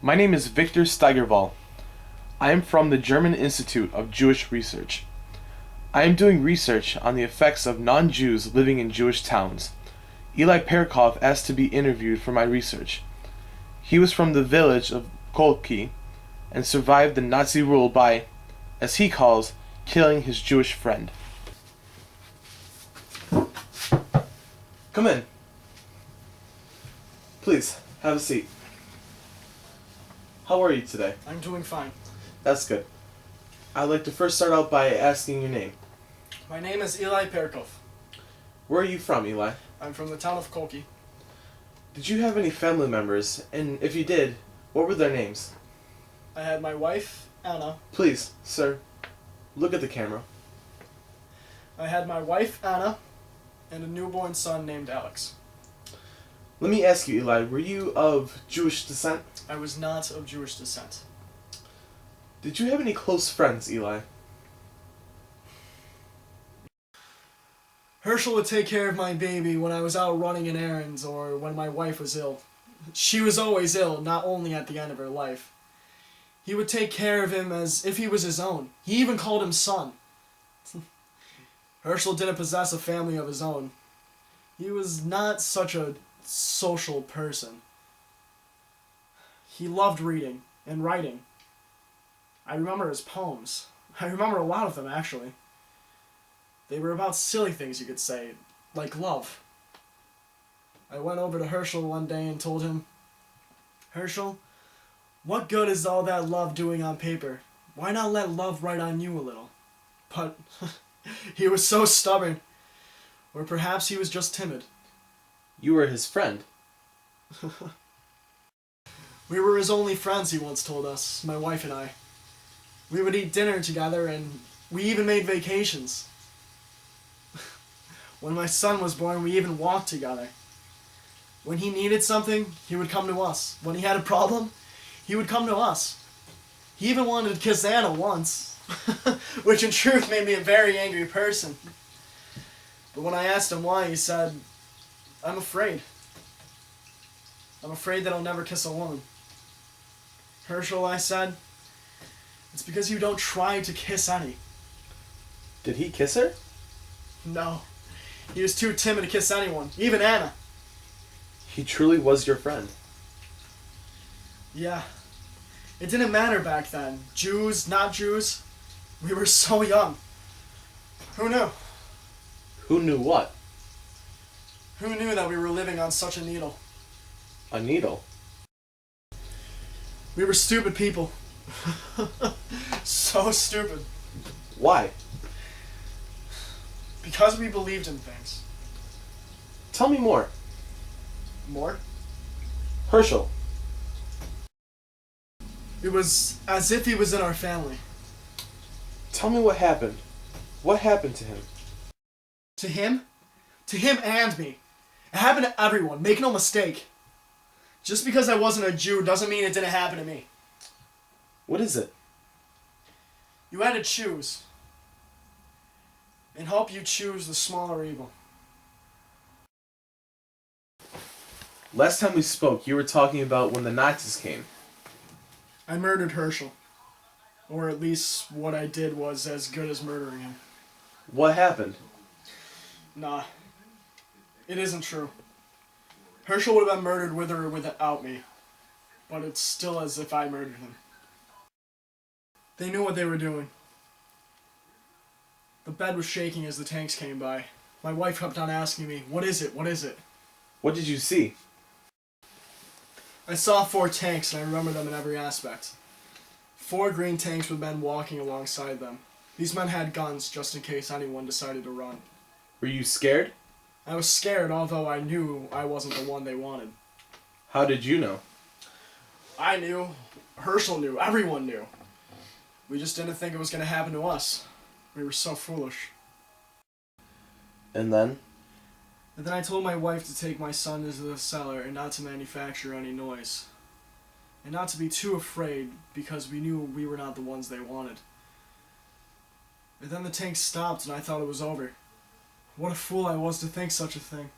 My name is Victor Steigervall. I am from the German Institute of Jewish Research. I am doing research on the effects of non-Jews living in Jewish towns. Eli Perkov asked to be interviewed for my research. He was from the village of Kolki and survived the Nazi rule by, as he calls, killing his Jewish friend. Come in. Please, have a seat. How are you today? I'm doing fine. That's good. I'd like to first start out by asking your name. My name is Eli Perkov. Where are you from, Eli? I'm from the town of Kolki. Did you have any family members? And if you did, what were their names? I had my wife, Anna. Please, sir, look at the camera. I had my wife, Anna, and a newborn son named Alex. Let me ask you, Eli, were you of Jewish descent? I was not of Jewish descent. Did you have any close friends, Eli? Herschel would take care of my baby when I was out running in errands or when my wife was ill. She was always ill, not only at the end of her life. He would take care of him as if he was his own. He even called him son. Herschel didn't possess a family of his own. He was not such a social person. He loved reading and writing. I remember his poems. I remember a lot of them, actually. They were about silly things, you could say, like love. I went over to Herschel one day and told him, "Herschel, what good is all that love doing on paper? Why not let love write on you a little?" But he was so stubborn. Or perhaps he was just timid. You were his friend. We were his only friends, he once told us, my wife and I. We would eat dinner together, and we even made vacations. When my son was born, we even walked together. When he needed something, he would come to us. When he had a problem, he would come to us. He even wanted to kiss Anna once, which in truth made me a very angry person. But when I asked him why, he said, "I'm afraid. I'm afraid that I'll never kiss a woman." "Herschel," I said, "it's because you don't try to kiss any." Did he kiss her? No. He was too timid to kiss anyone, even Anna. He truly was your friend. Yeah. It didn't matter back then. Jews, not Jews. We were so young. Who knew? Who knew what? Who knew that we were living on such a needle? A needle? We were stupid people. So stupid. Why? Because we believed in things. Tell me more. More? Herschel. It was as if he was in our family. Tell me what happened. What happened to him? To him? To him and me. It happened to everyone, make no mistake. Just because I wasn't a Jew doesn't mean it didn't happen to me. What is it? You had to choose. And hope you choose the smaller evil. Last time we spoke, you were talking about when the Nazis came. I murdered Herschel. Or at least what I did was as good as murdering him. What happened? Nah. It isn't true. Herschel would have been murdered with or without me. But it's still as if I murdered him. They knew what they were doing. The bed was shaking as the tanks came by. My wife kept on asking me, "What is it? What is it?" What did you see? I saw 4 tanks and I remember them in every aspect. 4 green tanks with men walking alongside them. These men had guns just in case anyone decided to run. Were you scared? I was scared, although I knew I wasn't the one they wanted. How did you know? I knew. Herschel knew. Everyone knew. We just didn't think it was going to happen to us. We were so foolish. And then? And then I told my wife to take my son into the cellar and not to manufacture any noise. And not to be too afraid because we knew we were not the ones they wanted. And then the tank stopped and I thought it was over. What a fool I was to think such a thing.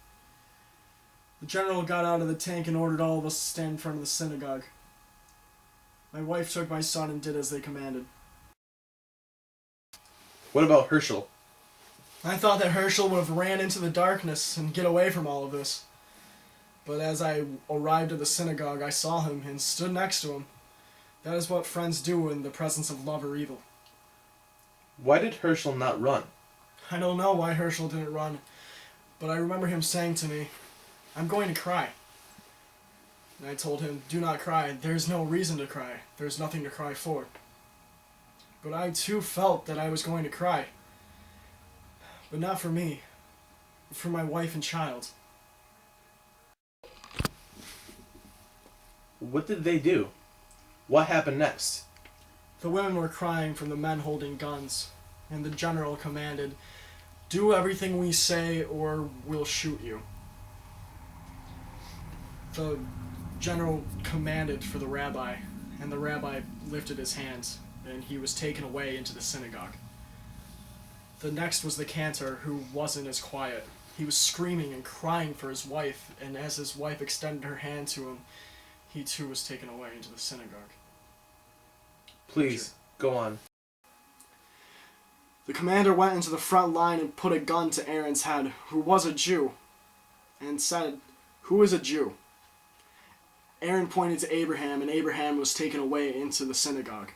The general got out of the tank and ordered all of us to stand in front of the synagogue. My wife took my son and did as they commanded. What about Herschel? I thought that Herschel would have ran into the darkness and get away from all of this. But as I arrived at the synagogue, I saw him and stood next to him. That is what friends do in the presence of love or evil. Why did Herschel not run? I don't know why Herschel didn't run, but I remember him saying to me, "I'm going to cry." And I told him, "Do not cry. There's no reason to cry. There's nothing to cry for." But I too felt that I was going to cry. But not for me. For my wife and child. What did they do? What happened next? The women were crying from the men holding guns, and the general commanded, "Do everything we say or we'll shoot you." The general commanded for the rabbi, and the rabbi lifted his hands, and he was taken away into the synagogue. The next was the cantor, who wasn't as quiet. He was screaming and crying for his wife, and as his wife extended her hand to him, he too was taken away into the synagogue. Please, go on. The commander went into the front line and put a gun to Aaron's head, who was a Jew, and said, "Who is a Jew?" Aaron pointed to Abraham, and Abraham was taken away into the synagogue.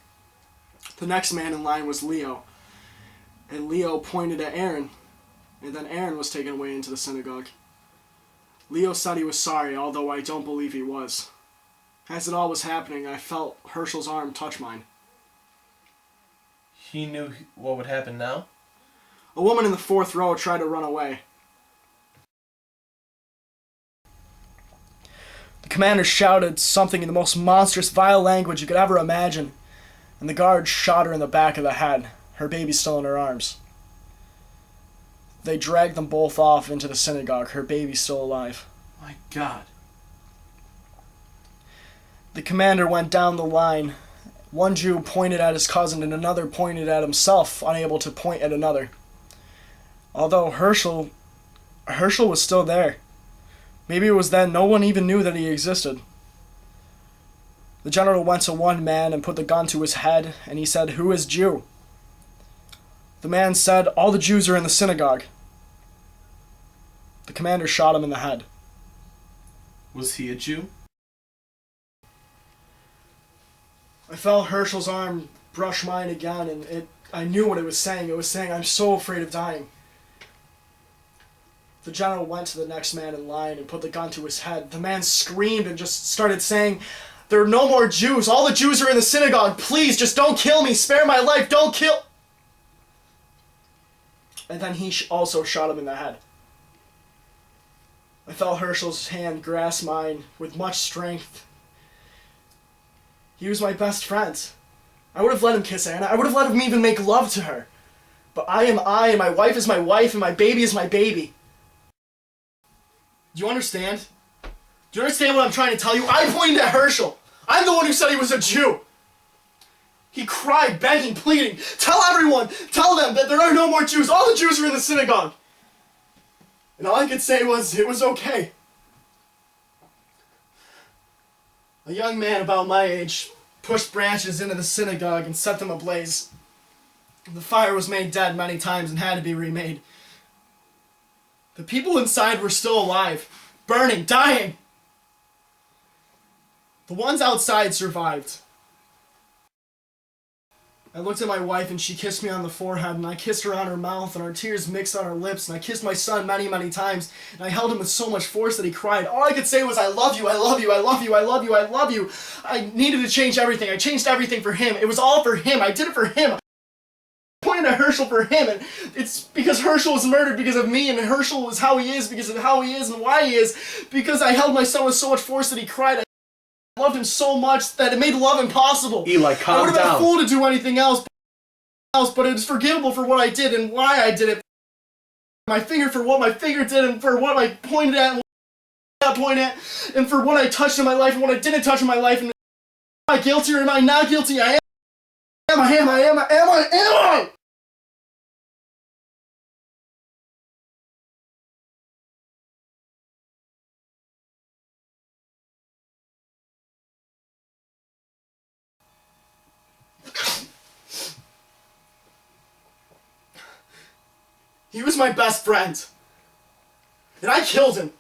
The next man in line was Leo, and Leo pointed at Aaron, and then Aaron was taken away into the synagogue. Leo said he was sorry, although I don't believe he was. As it all was happening, I felt Herschel's arm touch mine. He knew what would happen now? A woman in the fourth row tried to run away. The commander shouted something in the most monstrous, vile language you could ever imagine, and the guard shot her in the back of the head, her baby still in her arms. They dragged them both off into the synagogue, her baby still alive. My God. The commander went down the line. One Jew pointed at his cousin and another pointed at himself, unable to point at another. Although Herschel was still there. Maybe it was then no one even knew that he existed. The general went to one man and put the gun to his head, and he said, "Who is Jew?" The man said, "All the Jews are in the synagogue." The commander shot him in the head. Was he a Jew? I felt Herschel's arm brush mine again, and I knew what it was saying. It was saying, "I'm so afraid of dying." The general went to the next man in line and put the gun to his head. The man screamed and just started saying, "There are no more Jews. All the Jews are in the synagogue. Please, just don't kill me. Spare my life. Don't kill..." And then he also shot him in the head. I felt Herschel's hand grasp mine with much strength. He was my best friend. I would have let him kiss Anna. I would have let him even make love to her. But I am I, and my wife is my wife, and my baby is my baby. Do you understand? Do you understand what I'm trying to tell you? I pointed at Herschel. I'm the one who said he was a Jew. He cried, begging, pleading, "Tell everyone, tell them that there are no more Jews. All the Jews are in the synagogue." And all I could say was, it was okay. A young man about my age pushed branches into the synagogue and set them ablaze. The fire was made dead many times and had to be remade. The people inside were still alive, burning, dying. The ones outside survived. I looked at my wife and she kissed me on the forehead, and I kissed her on her mouth, and our tears mixed on our lips, and I kissed my son many, many times, and I held him with so much force that he cried. All I could say was, "I love you, I love you, I love you, I love you, I love you." I needed to change everything. I changed everything for him. It was all for him. I did it for him. I pointed at Herschel for him, and it's because Herschel was murdered because of me, and Herschel was how he is because of how he is and why he is, because I held my son with so much force that he cried. I loved him so much that it made love impossible. Eli, calm I would have been down. a fool to do anything else, but it was forgivable for what I did and why I did it. My finger for what my finger did, and for what I pointed at and what I did not point at, and for what I touched in my life and what I didn't touch in my life. And am I guilty or am I not guilty? I am. He was my best friend. And I killed him.